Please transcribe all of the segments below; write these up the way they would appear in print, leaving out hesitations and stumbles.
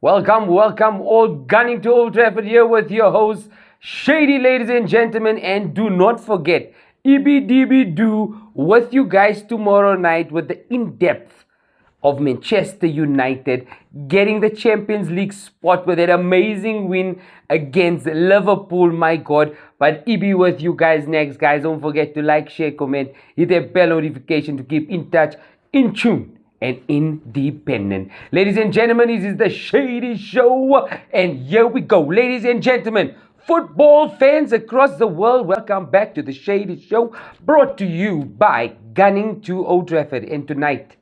Welcome, all gunning to Old Trafford here with your host, Shady, ladies and gentlemen. And do not forget, EBDB do with you guys tomorrow night with the in-depth of Manchester United getting the Champions League spot with that amazing win against Liverpool, my God. But EB with you guys next, guys. Don't forget to like, share, comment, hit that bell notification to keep in touch, in tune, and independent. Ladies and gentlemen, this is the Shady Show, and here we go. Ladies and gentlemen, football fans across the world, welcome back to the Shady Show, brought to you by Gunning to Old Trafford. And tonight,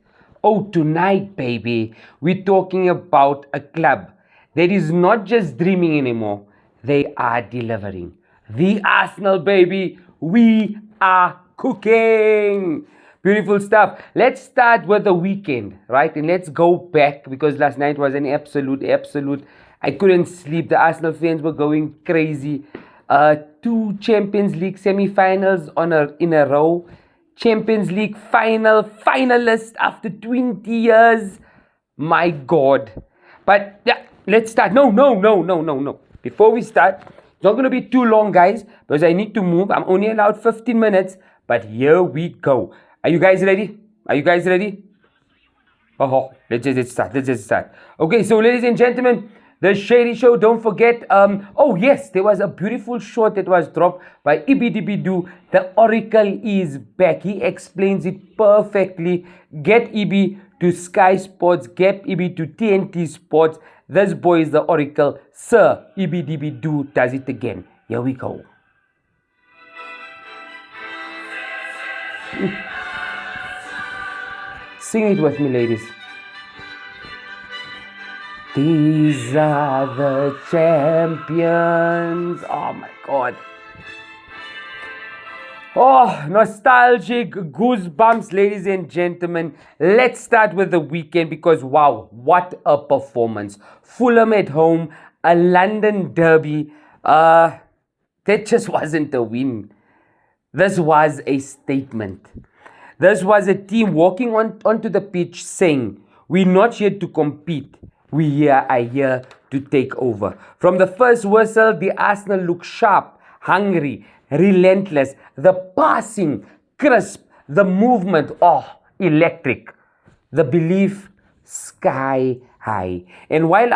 baby, we're talking about a club that is not just dreaming anymore, they are delivering. The Arsenal, baby, we are cooking. Beautiful stuff. Let's start with the weekend, right? And let's go back because last night was an absolute. I couldn't sleep. The Arsenal fans were going crazy. Two Champions League semi-finals in a row. Champions League finalist after 20 years. My God. But yeah, let's start. No. Before we start, it's not going to be too long, guys, because I need to move. I'm only allowed 15 minutes, but here we go. Are you guys ready? Oh, let's just start. Okay, so ladies and gentlemen, the Shady Show, don't forget, oh yes, there was a beautiful short that was dropped by Ibidibidu. The Oracle is back. He explains it perfectly. Get Ibi to Sky Sports, get Ibi to TNT Sports. This boy is the Oracle. Sir, Ibidibidu does it again. Here we go. Sing it with me, ladies. These are the champions. Oh my God. Oh, nostalgic goosebumps, ladies and gentlemen. Let's start with the weekend because wow, what a performance. Fulham at home, a London derby. That just wasn't a win. This was a statement. This was a team walking onto the pitch saying, we're not here to compete. We are here to take over. From the first whistle, the Arsenal looked sharp, hungry, relentless. The passing, crisp, the movement, electric. The belief, sky high. And while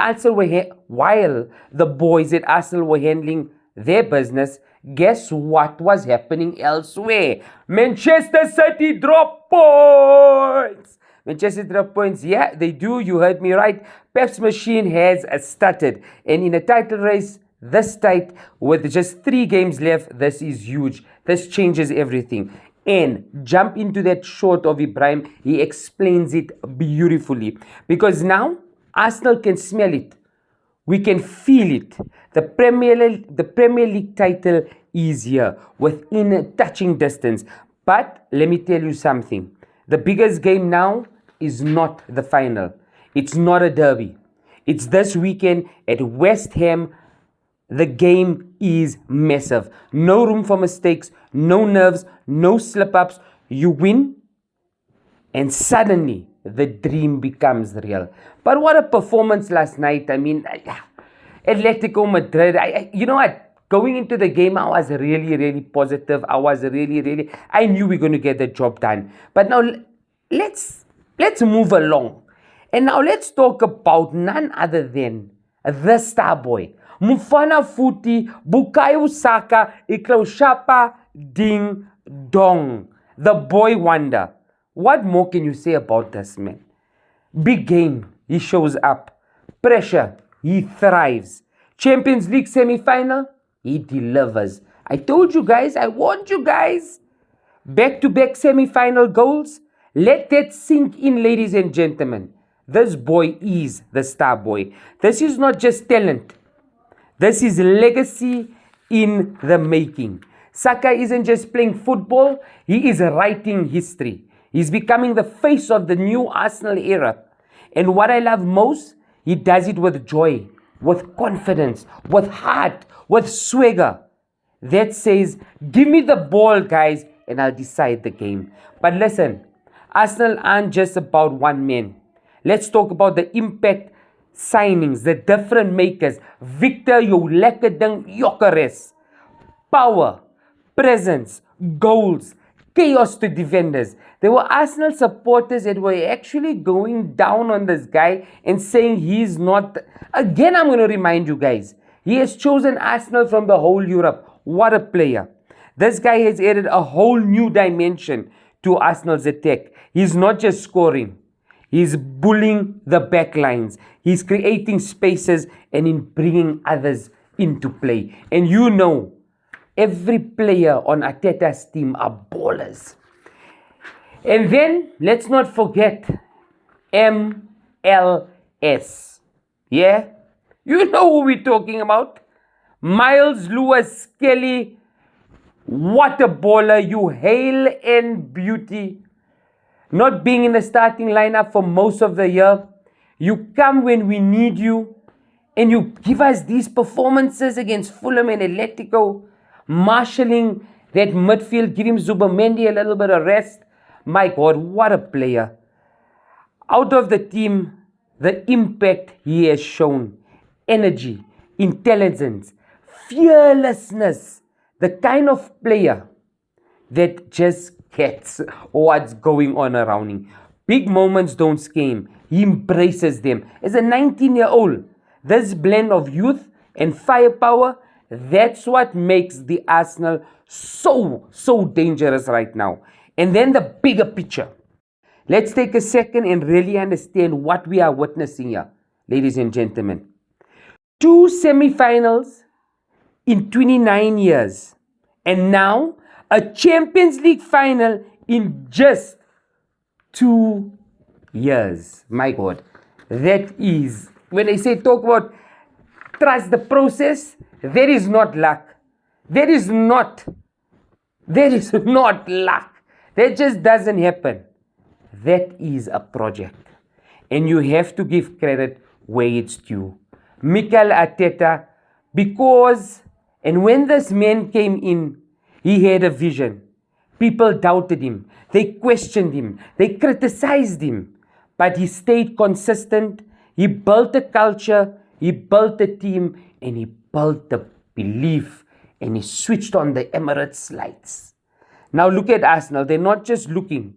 the boys at Arsenal were handling their business, guess what was happening elsewhere? Manchester City dropped points. Manchester dropped points. Yeah, they do. You heard me right. Pep's machine has started. And in a title race, this tight, with just 3 games left, this is huge. This changes everything. And jump into that short of Ibrahim. He explains it beautifully. Because now, Arsenal can smell it. We can feel it. The Premier League title is here within touching distance. But let me tell you something. The biggest game now is not the final. It's not a derby. It's this weekend at West Ham. The game is massive. No room for mistakes, no nerves, no slip-ups. You win, and suddenly the dream becomes real. But what a performance last night. I mean, Atletico Madrid. You know what? Going into the game, I was really positive. I knew we were going to get the job done. But now let's move along. And now let's talk about none other than the star boy. Mufana Futi, Bukayo Saka, Iklaushapa Ding Dong. The boy wonder. What more can you say about this man? Big game, he shows up. Pressure, he thrives. Champions League semi-final, he delivers. I told you guys, I warned you guys. Back-to-back semi-final goals. Let that sink in, ladies and gentlemen. This boy is the star boy. This is not just talent. This is legacy in the making. Saka isn't just playing football, he is writing history. He's becoming the face of the new Arsenal era. And what I love most, he does it with joy, with confidence, with heart, with swagger. That says, give me the ball, guys, and I'll decide the game. But listen, Arsenal aren't just about one man. Let's talk about the impact signings, the different makers, Victor Yolekadeng Jokeres, power, presence, goals, chaos to defenders. There were Arsenal supporters that were actually going down on this guy and saying he's not. Again, I'm going to remind you guys, he has chosen Arsenal from the whole Europe. What a player. This guy has added a whole new dimension to Arsenal's attack. He's not just scoring. He's bullying the back lines. He's creating spaces and in bringing others into play. And you know, every player on Arteta's team are ballers. And then, let's not forget MLS. Yeah? You know who we're talking about. Miles Lewis Kelly. What a baller. You hail and beauty. Not being in the starting lineup for most of the year. You come when we need you. And you give us these performances against Fulham and Atletico. Marshalling that midfield. Giving Zubamendi a little bit of rest. My God, what a player. Out of the team, the impact he has shown. Energy, intelligence, fearlessness. The kind of player that just gets what's going on around him. Big moments don't scare him. He embraces them. As a 19-year-old, this blend of youth and firepower, that's what makes the Arsenal so dangerous right now. And then the bigger picture. Let's take a second and really understand what we are witnessing here, ladies and gentlemen. 2 semi-finals in 29 years. And now, a Champions League final in just 2 years. My God. That is, when I say talk about trust the process, there is not luck. There is not luck. That just doesn't happen. That is a project. And you have to give credit where it's due. Mikel Arteta, because, and when this man came in, he had a vision. People doubted him. They questioned him. They criticized him. But he stayed consistent. He built a culture. He built a team. And he built the belief. And he switched on the Emirates lights. Now look at Arsenal. They're not just looking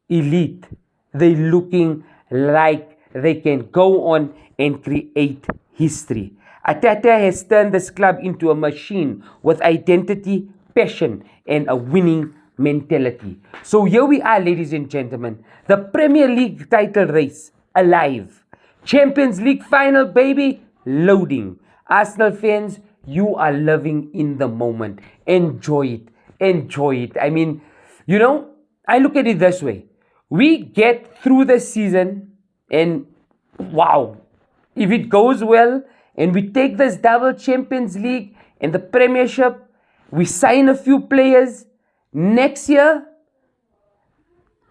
elite. They're looking like they can go on and create history. Arteta has turned this club into a machine with identity, passion, and a winning mentality. So here we are, ladies and gentlemen. The Premier League title race, alive. Champions League final, baby, loading. Arsenal fans, you are living in the moment. Enjoy it. Enjoy it. I mean, you know, I look at it this way. We get through the season and wow, if it goes well and we take this double Champions League and the Premiership, we sign a few players. Next year,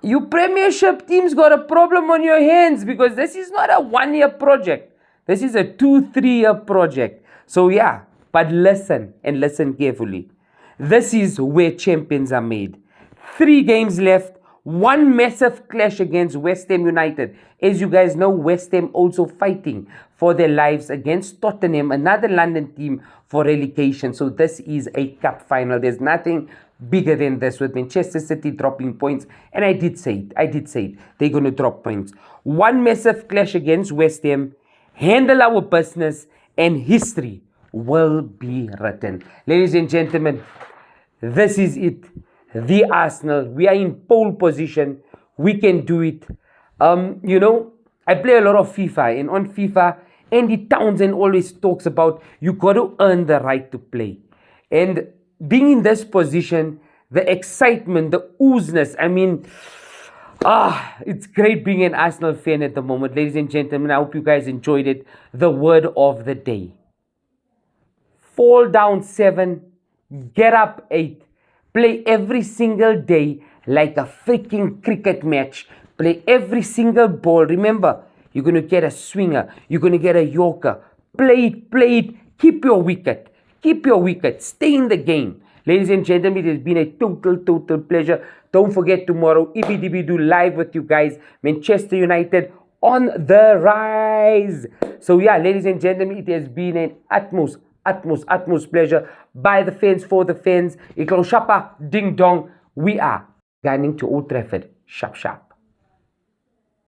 you Premiership teams got a problem on your hands because this is not a 1-year project. This is a 2-3 year project. So yeah, but listen and listen carefully. This is where champions are made. 3 games left. 1 massive clash against West Ham United. As you guys know, West Ham also fighting for their lives against Tottenham, another London team, for relegation. So this is a cup final. There's nothing bigger than this, with Manchester City dropping points. And I did say it. They're going to drop points. 1 massive clash against West Ham. Handle our business and history will be written. Ladies and gentlemen, this is it. The Arsenal. We are in pole position. We can do it. You know, I play a lot of FIFA, and on FIFA, Andy Townsend always talks about you got to earn the right to play. And being in this position, the excitement, the oozeness, I mean, it's great being an Arsenal fan at the moment. Ladies and gentlemen, I hope you guys enjoyed it. The word of the day. Fall down 7, get up 8. Play every single day like a freaking cricket match. Play every single ball. Remember, you're going to get a swinger. You're going to get a yorker. Play it. Keep your wicket. Stay in the game. Ladies and gentlemen, it has been a total pleasure. Don't forget tomorrow, EBDB do live with you guys. Manchester United on the rise. So yeah, ladies and gentlemen, it has been an utmost pleasure. By the fence, for the fence. Iklo Shapa, ding dong. We are gunning to Old Trafford. Sharp.